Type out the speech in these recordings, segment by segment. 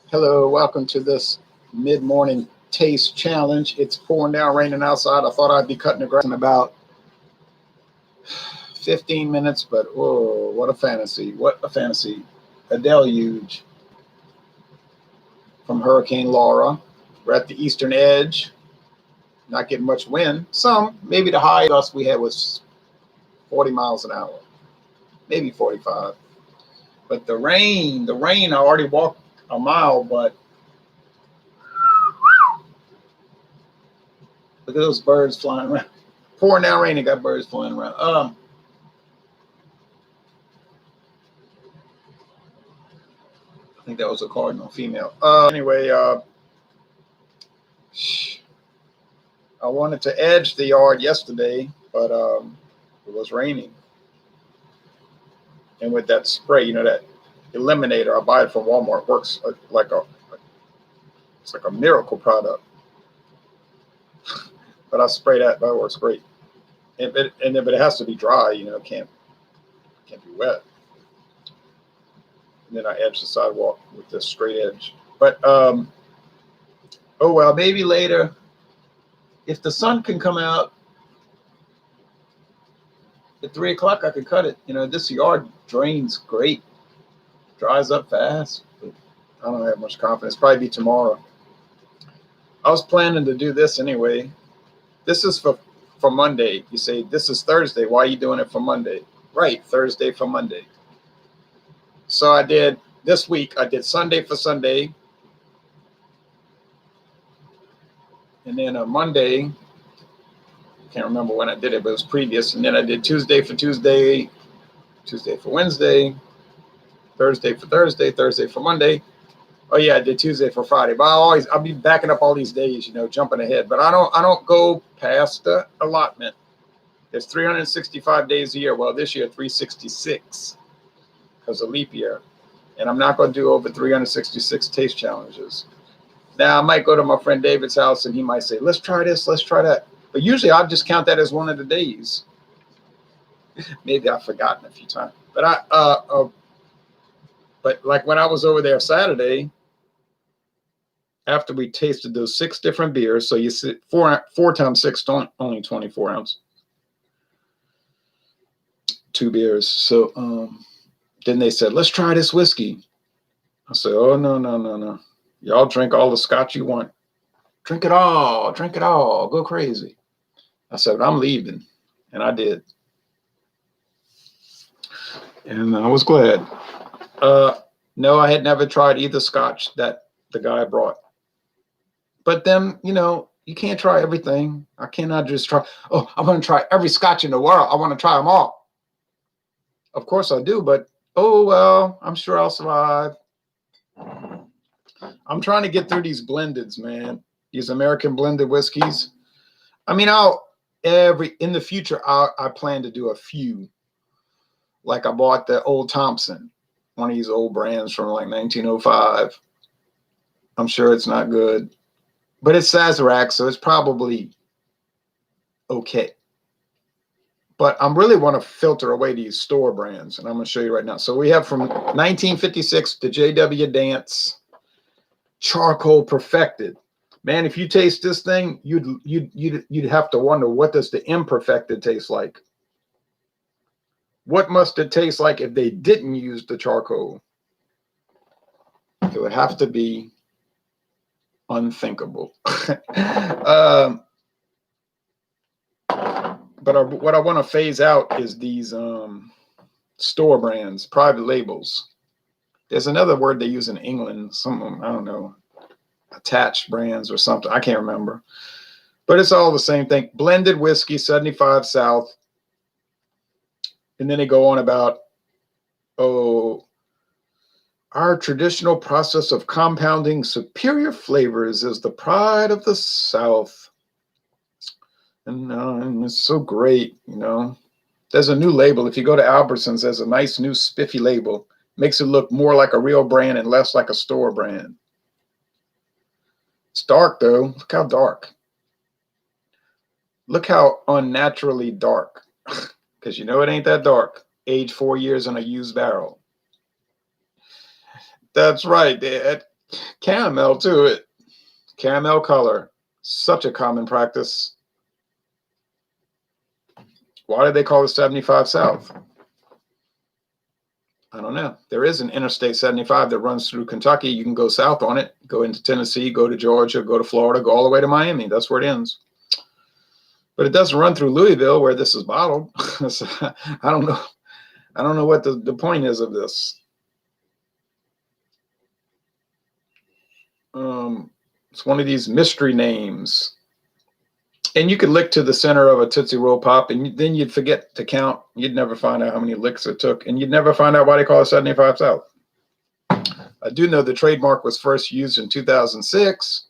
Hello, welcome to this mid-morning taste challenge. It's pouring down, raining outside. I thought I'd be cutting the grass in about 15 minutes, but oh, what a fantasy. What a fantasy. A deluge from Hurricane Laura. We're at the eastern edge, not getting much wind. Some, maybe the high gust we had was 40 miles an hour, maybe 45. But the rain, I already walked a mile, but look at those birds flying around. Pouring down rain and got birds flying around. I think that was a cardinal female. Anyway, I wanted to edge the yard yesterday, but it was raining. And with that spray, that eliminator, I buy it from Walmart. Works it's like a miracle product. But I spray that, but it works great. But it has to be dry, it can't be wet. And then I edge the sidewalk with this straight edge. But oh well, maybe later, if the sun can come out at 3 o'clock, I could cut it. This yard drains great, dries up fast. But I don't have much confidence. Probably be tomorrow. I was planning to do this anyway. This is for Monday. You say this is Thursday. Why are you doing it for Monday? Right, Thursday for Monday. So I did this week. I did Sunday for Sunday, and then on Monday, I can't remember when I did it, but it was previous. And then I did Tuesday for Tuesday, Tuesday for Wednesday, Thursday for Thursday, Thursday for Monday. Oh yeah, I did Tuesday for Friday. But I'll be backing up all these days, jumping ahead. But I don't go past the allotment. There's 365 days a year. Well, this year 366 because of leap year, and I'm not going to do over 366 taste challenges. Now I might go to my friend David's house, and he might say, "Let's try this, let's try that." But usually I'll just count that as one of the days. Maybe I've forgotten a few times. But but like when I was over there Saturday, after we tasted those 6 different beers, so you sit four times 6, only 24 ounce, 2 beers. So then they said, "Let's try this whiskey." I said, "Oh no. Y'all drink all the scotch you want. Drink it all, go crazy." I said, "I'm leaving," and I did, and I was glad. No, I had never tried either scotch that the guy brought. But then, you can't try everything. I cannot just try, "Oh, I want to try every scotch in the world. I want to try them all." Of course I do, but oh well, I'm sure I'll survive. I'm trying to get through these blendeds, man. These American blended whiskeys. I mean, in the future, I plan to do a few. Like I bought the Old Thompson, one of these old brands from like 1905. I'm sure it's not good, but it's Sazerac, so it's probably okay. But I really want to filter away these store brands, and I'm going to show you right now. So we have from 1956 the J.W. Dant's Charcoal Perfected. Man, if you taste this thing, you'd have to wonder, what does the imperfected taste like? What must it taste like if they didn't use the charcoal? It would have to be unthinkable. But what I want to phase out is these store brands, private labels. There's another word they use in England, some, I don't know, attached brands or something. I can't remember. But it's all the same thing. Blended whiskey, 75 South. And then they go on about, our traditional process of compounding superior flavors is the pride of the South. And it's so great, There's a new label. If you go to Albertsons, there's a nice new spiffy label. Makes it look more like a real brand and less like a store brand. It's dark, though. Look how dark. Look how unnaturally dark. Because it ain't that dark. Aged 4 years in a used barrel. That's right. Caramel to it. Caramel color. Such a common practice. Why did they call it 75 South? I don't know. There is an Interstate 75 that runs through Kentucky. You can go south on it, go into Tennessee, go to Georgia, go to Florida, go all the way to Miami. That's where it ends. But it doesn't run through Louisville where this is bottled. So, I don't know. I don't know what the point is of this. It's one of these mystery names. And you could lick to the center of a Tootsie Roll Pop, and then you'd forget to count. You'd never find out how many licks it took, and you'd never find out why they call it 75 South. I do know the trademark was first used in 2006.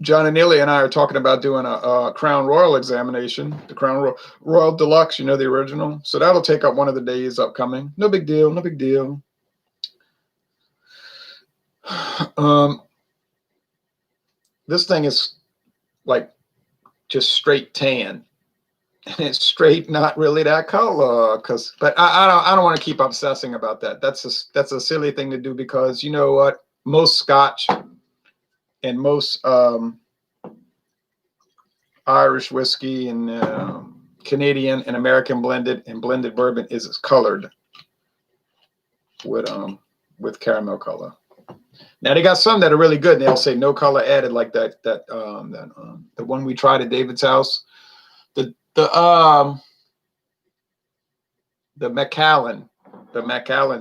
John and Neely and I are talking about doing a Crown Royal examination, the Crown Royal Deluxe, you know, the original. So that'll take up one of the days upcoming. No big deal, no big deal. This thing is like just straight tan, and it's straight, not really that color. But I don't want to keep obsessing about that. That's a silly thing to do, because you know what? Most Scotch and most Irish whiskey and Canadian and American blended and blended bourbon is colored with caramel color. Now they got some that are really good, and they'll say no color added, like the one we tried at David's house, the Macallan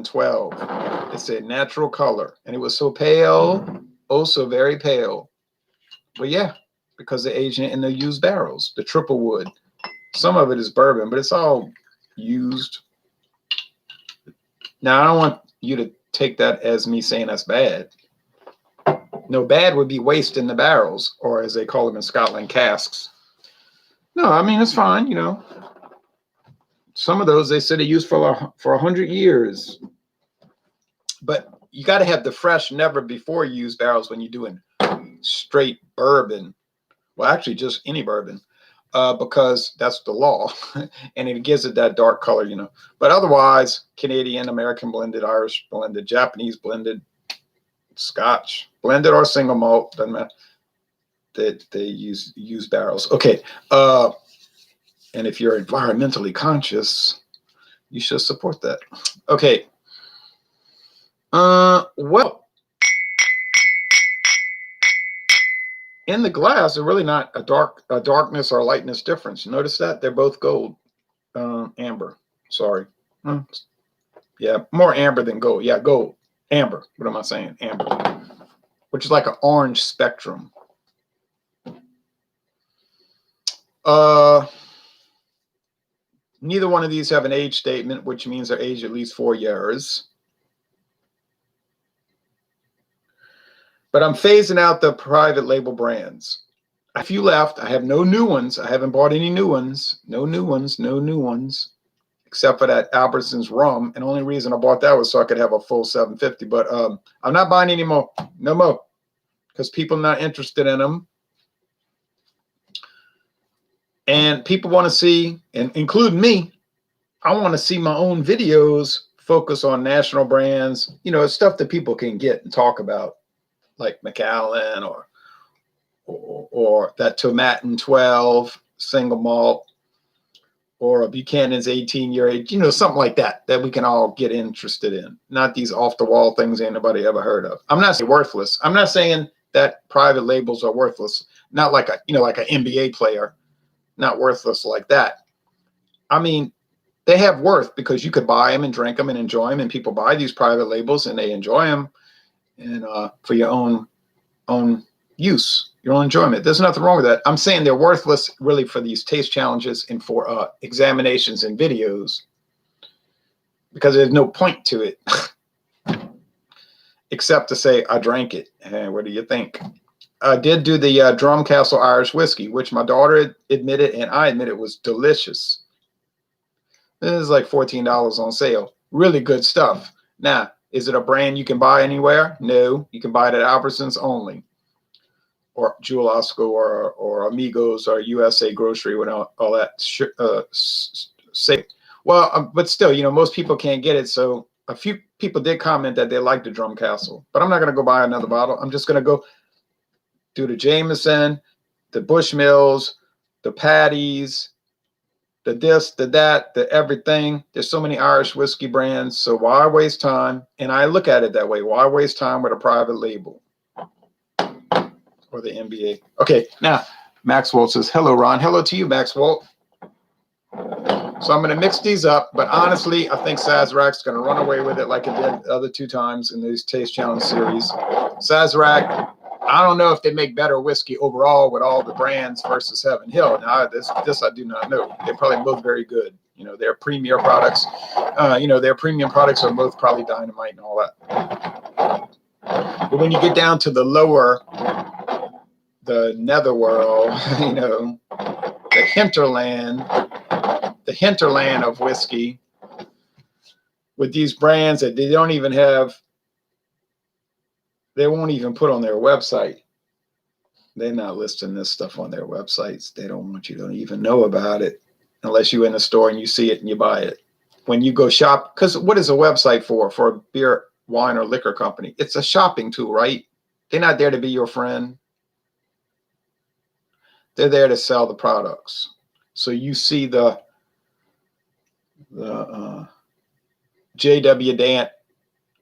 12. It said natural color, and it was so pale, oh so very pale. But yeah, because they're aging it in the used barrels, the triple wood. Some of it is bourbon, but it's all used. Now I don't want you to take that as me saying that's bad. No, bad would be waste in the barrels, or as they call them in Scotland, casks. No, I mean, it's fine, you know. Some of those, they said, are used for 100 years. But you got to have the fresh, never before used barrels when you're doing straight bourbon. Well, actually, just any bourbon, because that's the law. And it gives it that dark color, you know. But otherwise, Canadian, American blended, Irish blended, Japanese blended, Scotch blended or single malt, doesn't matter. They use barrels. Okay. And if you're environmentally conscious, you should support that. Okay. Well, in the glass, they're really not a darkness or lightness difference. You notice that? They're both gold. Amber. Sorry. Yeah, more amber than gold. Yeah, gold. Amber. What am I saying? Amber. Which is like an orange spectrum. Neither one of these have an age statement, which means they're aged at least 4 years. But I'm phasing out the private label brands. A few left. I have no new ones. I haven't bought any new ones. No new ones. No new ones. Except for that Albertsons rum. And the only reason I bought that was so I could have a full 750. But I'm not buying any more. No more. Because people are not interested in them. And people want to see, and including me, I want to see my own videos focus on national brands. You know, it's stuff that people can get and talk about, like Macallan or that Tomatin 12 single malt, or a Buchanan's 18-year age, you know, something like that we can all get interested in. Not these off-the-wall things anybody ever heard of. I'm not saying worthless. I'm not saying that private labels are worthless. Not like a, you know, like an NBA player. Not worthless like that. I mean, they have worth because you could buy them and drink them and enjoy them, and people buy these private labels and they enjoy them, and for your own use, your own enjoyment. There's nothing wrong with that. I'm saying they're worthless really for these taste challenges and for examinations and videos, because there's no point to it except to say I drank it. And what do you think? I did do the Drumcastle Irish whiskey, which my daughter admitted and I admit it was delicious. It was like $14 on sale. Really good stuff. Now, is it a brand you can buy anywhere? No, you can buy it at Albertsons only, or Jewel Osco, or Amigos, or USA Grocery, when all that say. Well, but still, you know, most people can't get it. So a few people did comment that they liked the Drum Castle, but I'm not going to go buy another bottle. I'm just going to go do the Jameson, the Bushmills, the Patties, the this, the that, the everything. There's so many Irish whiskey brands. So why waste time? And I look at it that way. Why waste time with a private label or the NBA? Okay, now Maxwell says, hello, Ron. Hello to you, Maxwell. So I'm going to mix these up, but honestly, I think Sazerac's going to run away with it like it did the other 2 times in these Taste Challenge series. Sazerac, I don't know if they make better whiskey overall with all the brands versus Heaven Hill. Now, this I do not know. They're probably both very good. You know, their premier products, their premium products are both probably dynamite and all that. But when you get down to the lower, the netherworld, the hinterland of whiskey with these brands that they don't even have, they won't even put on their website. They're not listing this stuff on their websites. They don't want you to even know about it unless you're in a store and you see it and you buy it. When you go shop, because what is a website for a beer, wine, or liquor company? It's a shopping tool, right? They're not there to be your friend. They're there to sell the products. So you see the JW Dant,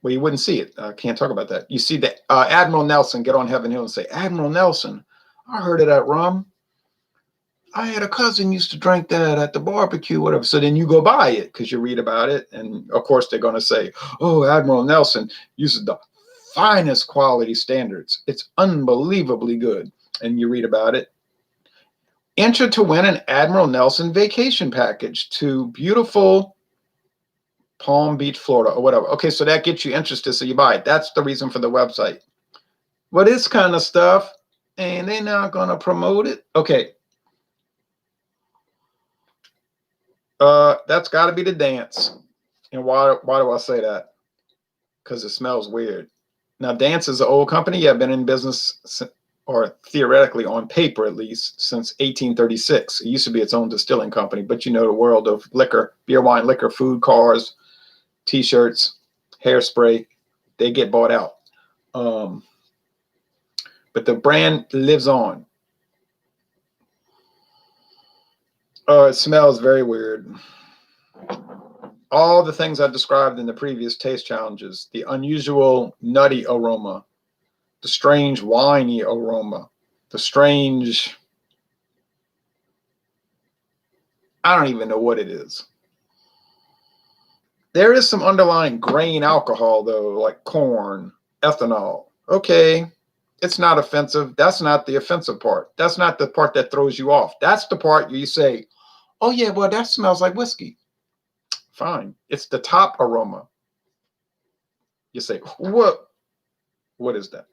well, you wouldn't see it. I can't talk about that. You see the Admiral Nelson get on Heaven Hill and say, Admiral Nelson, I heard of that rum. I had a cousin used to drink that at the barbecue, whatever. So then you go buy it because you read about it. And of course, they're going to say, oh, Admiral Nelson uses the finest quality standards. It's unbelievably good. And you read about it. Enter to win an Admiral Nelson vacation package to beautiful Palm Beach, Florida, or whatever. Okay, so that gets you interested, so you buy it. That's the reason for the website. Well, this kind of stuff, and they're not going to promote it. Okay. That's got to be the Dance. And why do I say that? Because it smells weird. Now, Dance is an old company. Yeah, been in business, or theoretically on paper at least, since 1836. It used to be its own distilling company, but you know the world of liquor, beer, wine, liquor, food, cars, T-shirts, hairspray, they get bought out. But the brand lives on. It smells very weird. All the things I described in the previous taste challenges, the unusual nutty aroma, the strange winey aroma, the strange, I don't even know what it is. There is some underlying grain alcohol, though, like corn, ethanol. Okay, it's not offensive. That's not the offensive part. That's not the part that throws you off. That's the part you say, oh, yeah, well, that smells like whiskey. Fine. It's the top aroma. You say, what is that?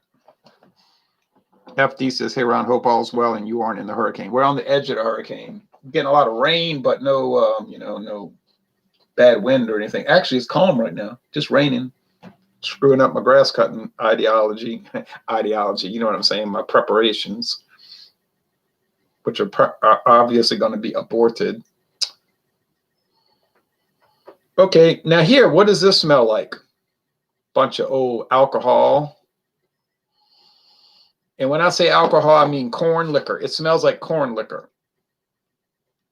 FD says, hey, Ron, hope all's well and you aren't in the hurricane. We're on the edge of the hurricane. We're getting a lot of rain, but no, no bad wind or anything. Actually, it's calm right now. Just raining. Screwing up my grass cutting ideology. You know what I'm saying? My preparations, which are obviously going to be aborted. Okay, now here, what does this smell like? Bunch of old alcohol. And when I say alcohol, I mean corn liquor. It smells like corn liquor.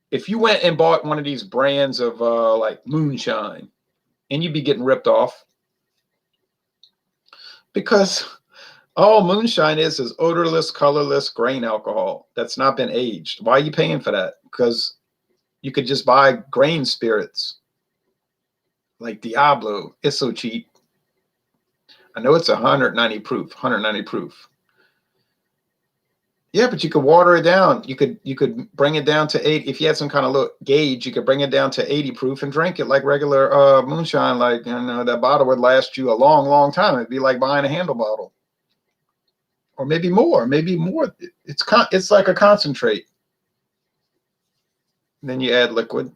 If you went and bought one of these brands of like moonshine, and you'd be getting ripped off, because all moonshine is odorless, colorless grain alcohol that's not been aged. Why are you paying for that? Because you could just buy grain spirits like Diablo. It's so cheap. I know it's 190 proof. Yeah, but you could water it down. You could bring it down to 8. If you had some kind of little gauge, you could bring it down to 80 proof and drink it like regular moonshine. Like, that bottle would last you a long, long time. It'd be like buying a handle bottle, or maybe more. It's like a concentrate. And then you add liquid,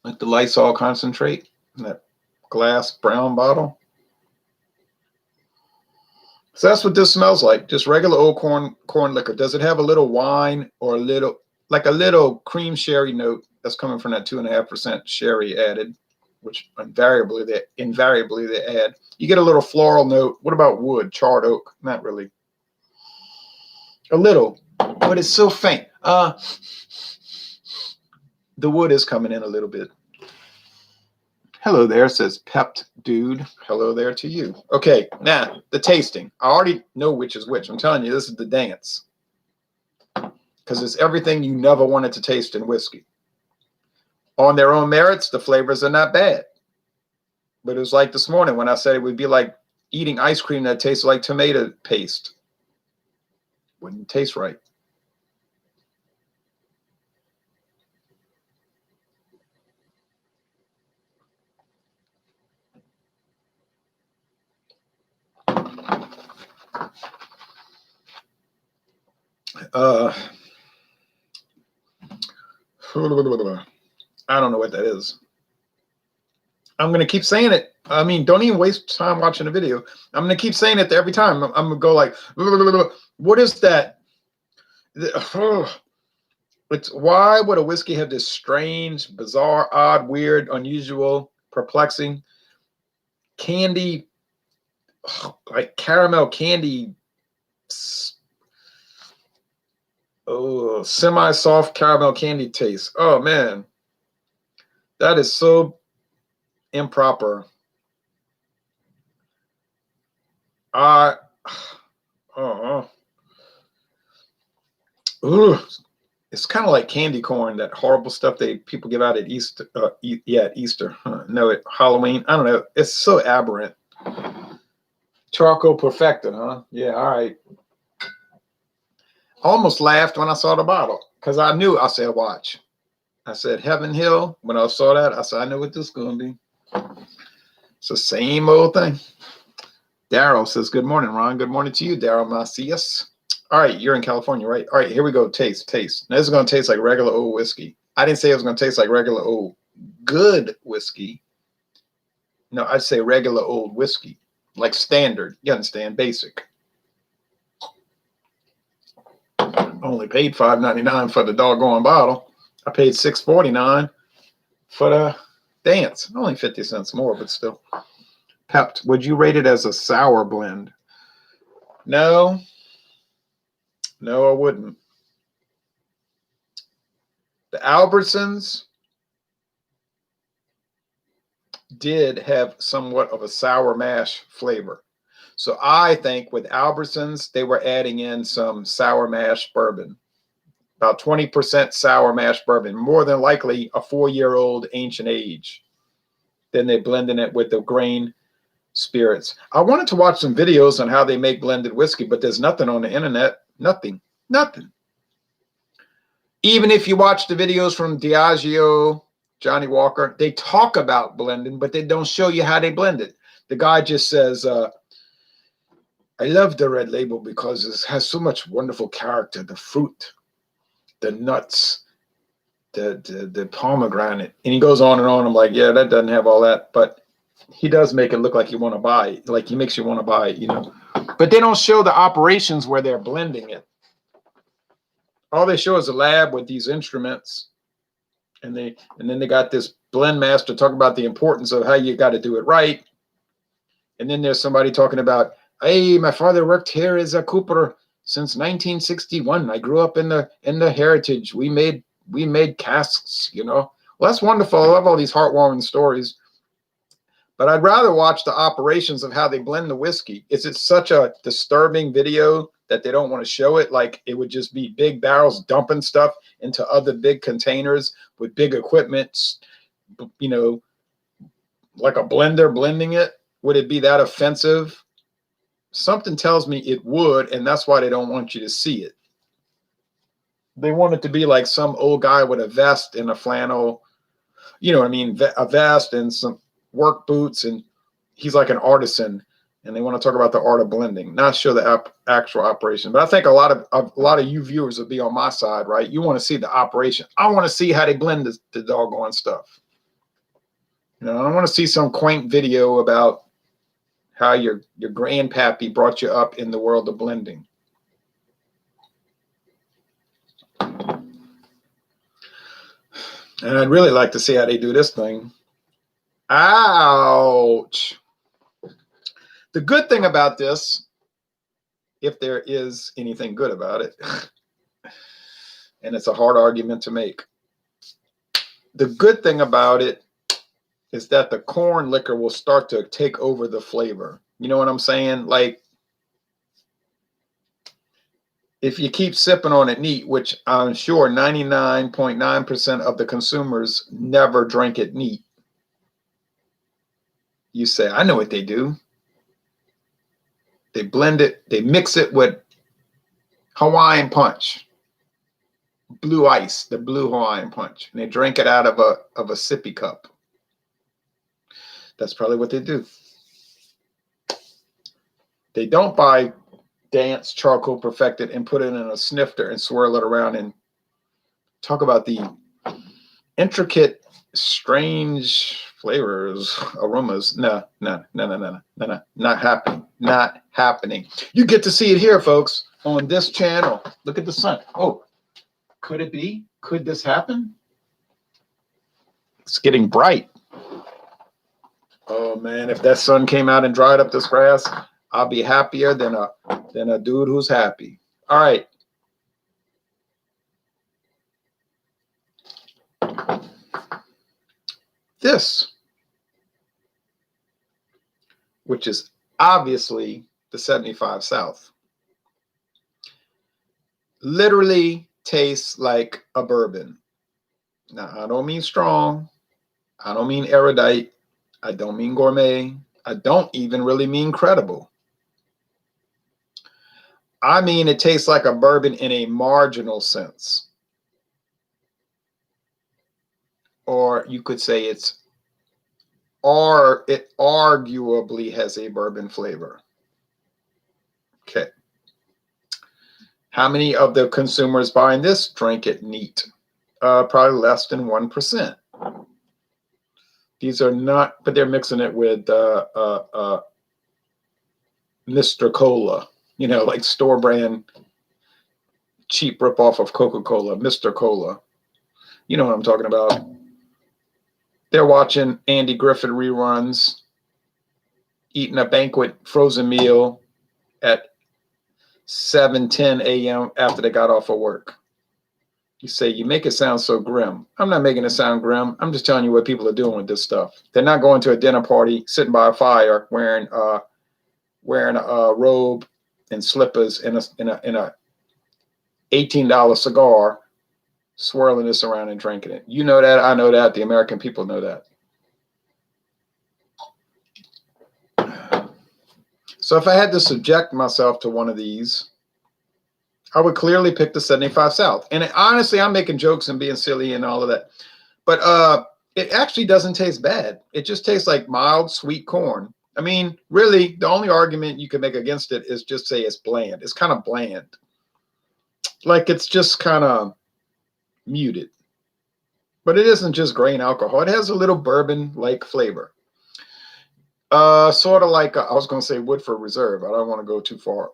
like the Lysol concentrate in that glass brown bottle. So that's what this smells like. Just regular old corn liquor. Does it have a little wine or a little cream sherry note that's coming from that 2.5% sherry added? which invariably they add. You get a little floral note. What about wood, charred oak? Not really. A little, but it's so faint. The wood is coming in a little bit. Hello there, says Pept Dude. Hello there to you. Okay, now the tasting. I already know which is which. I'm telling you, this is the dance. Because it's everything you never wanted to taste in whiskey. On their own merits, the flavors are not bad. But it was like this morning when I said it would be like eating ice cream that tastes like tomato paste. Wouldn't taste right. I don't know what that is. I'm going to keep saying it. I mean, don't even waste time watching the video. I'm going to keep saying it every time. I'm going to go like, what is that? It's why would a whiskey have this strange, bizarre, odd, weird, unusual, perplexing candy, like caramel candy, semi-soft caramel candy taste? Oh man, that is so improper. It's kind of like candy corn, that horrible stuff people give out at Easter. At Easter. No, at Halloween. I don't know. It's so aberrant. Charcoal perfected, huh? Yeah, all right. I almost laughed when I saw the bottle because I knew. I said, watch. I said, Heaven Hill. When I saw that, I said, I know what this is going to be. It's the same old thing. Daryl says, good morning, Ron. Good morning to you, Daryl Macias. All right, you're in California, right? All right, here we go. Taste. Now, this is going to taste like regular old whiskey. I didn't say it was going to taste like regular old good whiskey. No, I'd say regular old whiskey, like standard. You understand? Basic. I only paid $5.99 for the doggone bottle. I paid $6.49 for the Dance. Only 50 cents more, but still. Pept, would you rate it as a sour blend? No, I wouldn't. The Albertsons did have somewhat of a sour mash flavor. So I think with Albertsons, they were adding in some sour mash bourbon. About 20% sour mash bourbon, more than likely a 4-year-old ancient age. Then they blended it with the grain spirits. I wanted to watch some videos on how they make blended whiskey, but there's nothing on the internet. Nothing. Even if you watch the videos from Diageo, Johnny Walker, they talk about blending, but they don't show you how they blend it. The guy just says, I love the red label because it has so much wonderful character, the fruit, the nuts, the pomegranate. And he goes on and on. I'm like, yeah, that doesn't have all that. But he does make it look like you want to buy it. Like he makes you want to buy it, But they don't show the operations where they're blending it. All they show is a lab with these instruments. And then they got this blend master talking about the importance of how you got to do it right. And then there's somebody talking about, hey, my father worked here as a cooper since 1961. I grew up in the heritage. We made casks, Well, that's wonderful. I love all these heartwarming stories. But I'd rather watch the operations of how they blend the whiskey. Is it such a disturbing video that they don't want to show it? Like it would just be big barrels dumping stuff into other big containers with big equipment, like a blender blending it. Would it be that offensive? Something tells me it would, and that's why they don't want you to see it. They want it to be like some old guy with a vest and a flannel, a vest and some work boots, and he's like an artisan, and they want to talk about the art of blending, not show the actual operation. But I think a lot of you viewers will be on my side, right? You want to see the operation. I want to see how they blend the doggone stuff. I don't want to see some quaint video about how your grandpappy brought you up in the world of blending. And I'd really like to see how they do this thing. Ouch. The good thing about this, if there is anything good about it, and it's a hard argument to make, the good thing about it is that the corn liquor will start to take over the flavor. You know what I'm saying? Like, if you keep sipping on it neat, which I'm sure 99.9% of the consumers never drink it neat, you say, I know what they do. They blend it, they mix it with Hawaiian punch, blue ice, the blue Hawaiian punch, and they drink it out of a sippy cup. That's probably what they do. They don't buy Dant's charcoal perfected and put it in a snifter and swirl it around and talk about the intricate, strange flavors, aromas. No, not happening. Not happening. You get to see it here, folks, on this channel. Look at the sun. Oh, could it be? Could this happen? It's getting bright. Oh man, if that sun came out and dried up this grass, I'll be happier than a dude who's happy. All right. This, which is obviously the 75 South, literally tastes like a bourbon. Now, I don't mean strong. I don't mean erudite. I don't mean gourmet. I don't even really mean credible. I mean, it tastes like a bourbon in a marginal sense. Or you could say it arguably has a bourbon flavor. Okay. How many of the consumers buying this drink it neat? Probably less than 1%. These are not, but they're mixing it with Mr. Cola, like store brand cheap ripoff of Coca-Cola, Mr. Cola. You know what I'm talking about. They're watching Andy Griffith reruns, eating a banquet frozen meal at 7:10 a.m. after they got off of work. You say, you make it sound so grim. I'm not making it sound grim. I'm just telling you what people are doing with this stuff. They're not going to a dinner party, sitting by a fire, wearing a robe and slippers in a $18 cigar, swirling this around and drinking it. You know that. I know that. The American people know that. So if I had to subject myself to one of these, I would clearly pick the 75 South. And honestly, I'm making jokes and being silly and all of that. But it actually doesn't taste bad. It just tastes like mild, sweet corn. I mean, really, the only argument you can make against it is just say it's bland. It's kind of bland. Like it's just kind of muted. But it isn't just grain alcohol. It has a little bourbon-like flavor. Sort of like, I was going to say Woodford Reserve. I don't want to go too far.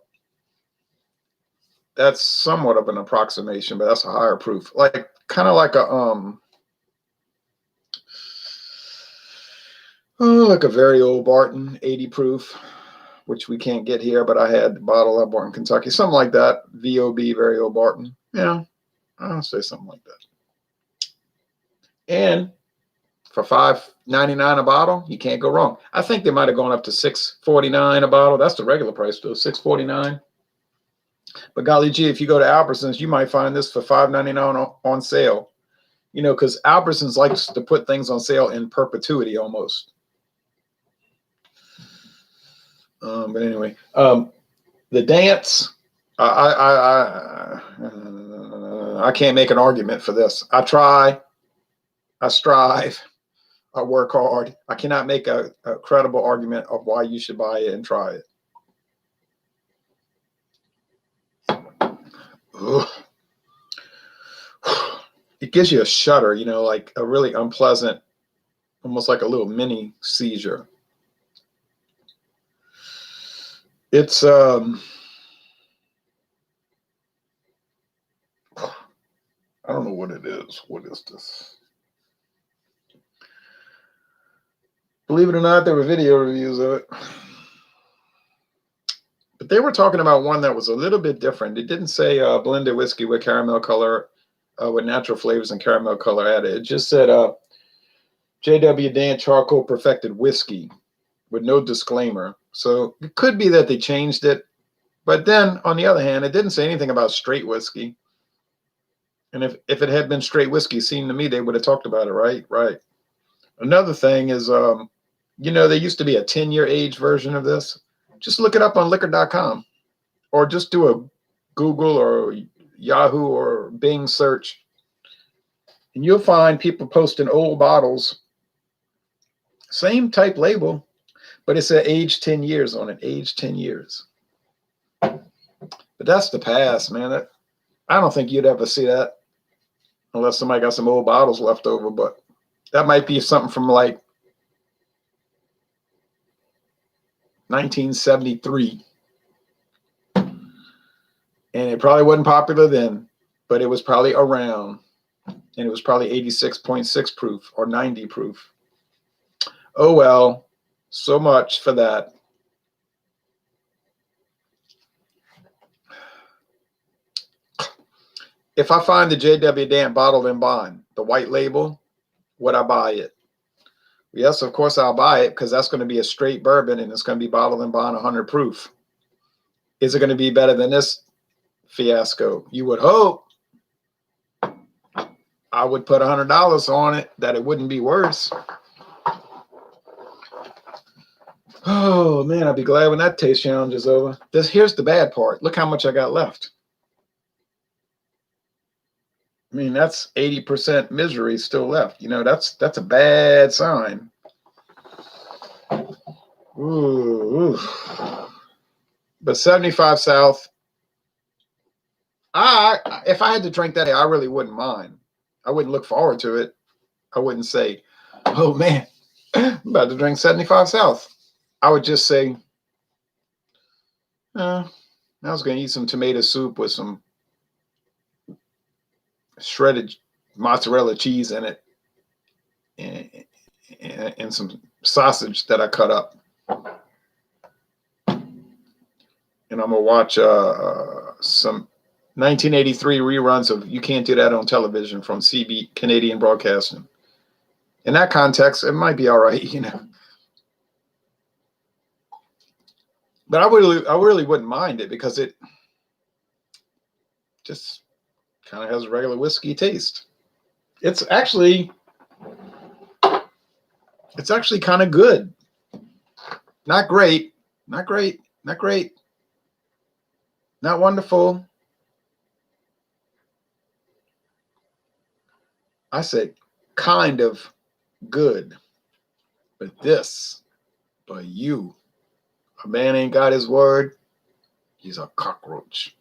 That's somewhat of an approximation, but that's a higher proof. Like, kind of like like a very old Barton, 80 proof, which we can't get here, but I had the bottle up in Kentucky. Something like that. VOB, very old Barton. Yeah, I'll say something like that. And for $5.99 a bottle, you can't go wrong. I think they might have gone up to $6.49 a bottle. That's the regular price, though, $6.49. But golly gee, if you go to Albertsons, you might find this for $5.99 on sale. Because Albertsons likes to put things on sale in perpetuity almost. But anyway, the Dance, I can't make an argument for this. I try, I strive, I work hard. I cannot make a credible argument of why you should buy it and try it. Ugh. It gives you a shudder, like a really unpleasant, almost like a little mini seizure. It's I don't know what it is. What is this? Believe it or not, there were video reviews of it. But they were talking about one that was a little bit different. It didn't say blended whiskey with caramel color, with natural flavors and caramel color added. It just said J.W. Dant Charcoal Perfected Whiskey with no disclaimer. So it could be that they changed it. But then, on the other hand, it didn't say anything about straight whiskey. And if it had been straight whiskey, seemed to me they would have talked about it, right? Right. Another thing is, there used to be a 10-year age version of this. Just look it up on liquor.com or just do a Google or Yahoo or Bing search. And you'll find people posting old bottles, same type label, but it's at age 10 years on it, age 10 years. But that's the past, man. I don't think you'd ever see that unless somebody got some old bottles left over, but that might be something from like 1973. And it probably wasn't popular then, but it was probably around. And it was probably 86.6 proof or 90 proof. Oh, well, so much for that. If I find the J.W. Dant bottled in bond, the white label, would I buy it? Yes, of course I'll buy it because that's going to be a straight bourbon and it's going to be bottled in bond 100 proof. Is it going to be better than this fiasco? You would hope. I would put $100 on it that it wouldn't be worse. Oh, man, I'll be glad when that taste challenge is over. Here's the bad part. Look how much I got left. I mean, that's 80% misery still left. That's a bad sign. Ooh. But 75 South, if I had to drink that, I really wouldn't mind. I wouldn't look forward to it. I wouldn't say, oh, man, I'm about to drink 75 South. I would just say, I was going to eat some tomato soup with some shredded mozzarella cheese in it and some sausage that I cut up. And I'm going to watch some 1983 reruns of You Can't Do That on Television from CB, Canadian Broadcasting. In that context, it might be all right, But I really wouldn't mind it because it just kind of has a regular whiskey taste. It's actually kind of good. Not great, not wonderful. I said kind of good. But you, a man ain't got his word, he's a cockroach.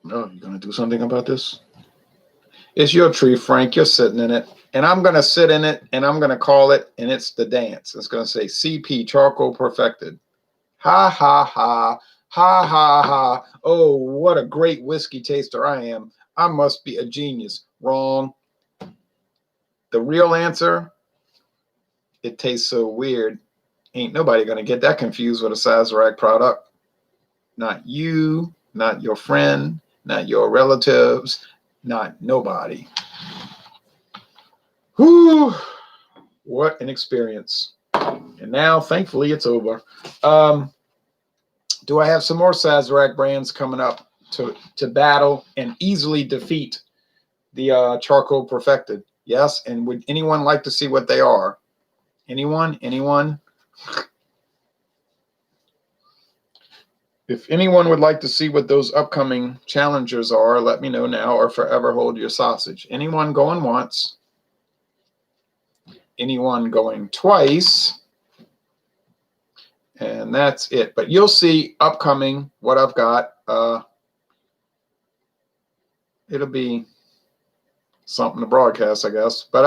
No, you gonna do something about this? It's your tree, Frank. You're sitting in it. And I'm gonna sit in it and I'm gonna call it, and it's the dance. It's gonna say CP Charcoal Perfected. Ha ha ha. Ha ha ha. Oh, what a great whiskey taster I am. I must be a genius. Wrong. The real answer, it tastes so weird. Ain't nobody gonna get that confused with a Sazerac product. Not you, not your friend, not your relatives, not nobody. Whew, what an experience. And now, thankfully, it's over. Do I have some more Sazerac brands coming up to battle and easily defeat the Charcoal Perfected? Yes, and would anyone like to see what they are? Anyone? If anyone would like to see what those upcoming challengers are, let me know now or forever hold your sausage. Anyone going once? Anyone going twice? And that's it. But you'll see upcoming what I've got. It'll be something to broadcast, I guess. But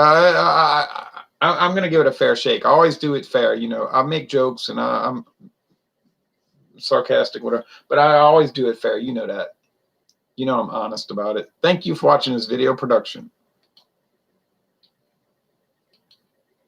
I'm going to give it a fair shake. I always do it fair. I make jokes and I'm sarcastic, whatever. But I always do it fair. You know that. I'm honest about it. Thank you for watching this video production.